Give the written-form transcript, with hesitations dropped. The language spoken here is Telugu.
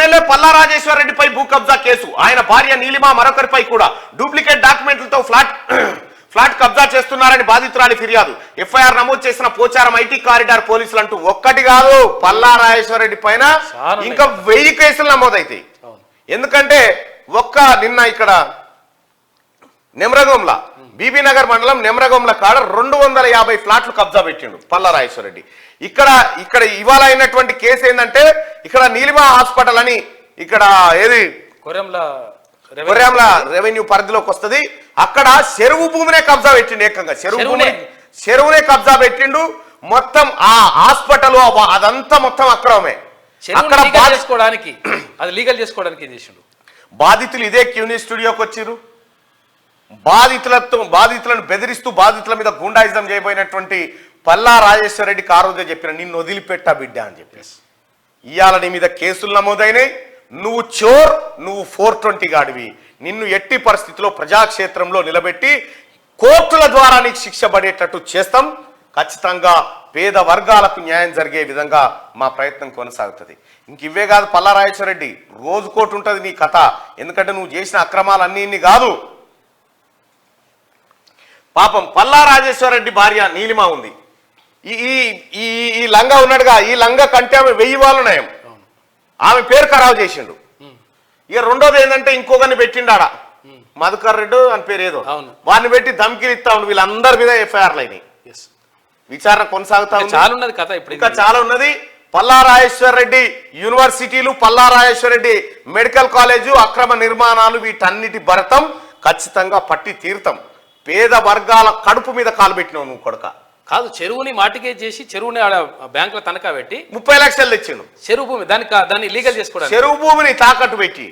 ఎమ్మెల్యే పల్లా రాజేశ్వర రెడ్డిపై భూ కబ్జా కేసు, ఆయన భార్య నీలిమ మరొకరిపై కూడా డూప్లికేట్ డాక్యుమెంట్లతో ఫ్లాట్ కబ్జా చేస్తున్నారని బాధితురాలి ఫిర్యాదు. ఎఫ్ఐఆర్ నమోదు చేసిన పోచారం ఐటీ కారిడార్ పోలీసులు అంటూ ఒక్కటి కాదు పల్లా రాజేశ్వర రెడ్డి పైన ఇంకా 1000 కేసులు నమోదైతాయి. ఎందుకంటే నిన్న ఇక్కడ నెమ్రగంల బీబీ నగర్ మండలం నెమ్రగంల కాడ 250 ఫ్లాట్లు కబ్జా పెట్టిండు పల్లా రాజేశ్వర రెడ్డి. ఇక్కడ ఇవాళ అయినటువంటి కేసు ఏంటంటే ఇక్కడ నీలిమ హాస్పిటల్ అని ఇక్కడ ఏది కొర్యాంల రెవెన్యూ పరిధిలోకి వస్తుంది. అక్కడ చెరువు భూమినే కబ్జా పెట్టిండు. ఏకంగా చెరువునే కబ్జా పెట్టిండు. మొత్తం ఆ హాస్పిటల్ అదంతా మొత్తం అక్రమమే. అక్కడ లీగల్ చేసుకోవడానికి ఏం చేసిండు? బాధితులు ఇదే క్యూనీ స్టూడియోకి వచ్చిర్రు. బాధితులను బెదిరిస్తూ బాధితుల మీద గూండాయిజం చేయబోయినటువంటి పల్లా రాజేశ్వర రెడ్డికి ఆ రోజే చెప్పిన నిన్ను వదిలిపెట్టా బిడ్డ అని చెప్పేసి. ఇవాళ నీ మీద కేసులు నమోదైనాయి. నువ్వు చోర్, నువ్వు 420 గాడివి. నిన్ను ఎట్టి పరిస్థితిలో ప్రజాక్షేత్రంలో నిలబెట్టి కోర్టుల ద్వారా నీకు శిక్ష పడేటట్టు చేస్తాం. ఖచ్చితంగా పేద వర్గాలకు న్యాయం జరిగే విధంగా మా ప్రయత్నం కొనసాగుతుంది. ఇంక ఇవే కాదు పల్లా రాజేశ్వర రెడ్డి, రోజుకోటి ఉంటుంది నీ కథ. ఎందుకంటే నువ్వు చేసిన అక్రమాలు అన్నీ కాదు. పాపం పల్లా రాజేశ్వర రెడ్డి భార్య నీలిమ ఉంది. ఈ లంగా ఉన్నాడుగా, ఈ లంగా కంటే ఆమె 1000 వాళ్ళు నయం. ఆమె పేరు ఖరాబు చేసిండు. ఇక రెండోది ఏంటంటే ఇంకొకరిని పెట్టిండాడ మధుకర్ రెడ్డి అని పేరు ఏదో, వాడిని పెట్టి ధమ్కిలు ఇస్తా ఉండు. వీళ్ళందరి మీద ఎఫ్ఐఆర్లు అయినాయి. విచారణ కొనసాగుతా ఉంది. చాలా ఉన్నది కథ, ఇప్పుడు ఇంకా చాలా ఉన్నది. పల్లా రాజేశ్వర రెడ్డి యూనివర్సిటీలు, పల్లా రాజేశ్వర రెడ్డి మెడికల్ కాలేజు అక్రమ నిర్మాణాలు, వీటన్నిటి భరతం ఖచ్చితంగా పట్టి తీరుతాం. పేద వర్గాల కడుపు మీద కాలు పెట్టినావు నువ్వు కొడక. కాదు, చెరువుని మాటికే చేసి చెరువుని ఆడ బ్యాంకులో తనఖా పెట్టి 30 లక్షలు తెచ్చిండు. చెరువు భూమి దాన్ని లీగల్ చేసుకోవడానికి చెరువు భూమిని తాకట్టు పెట్టి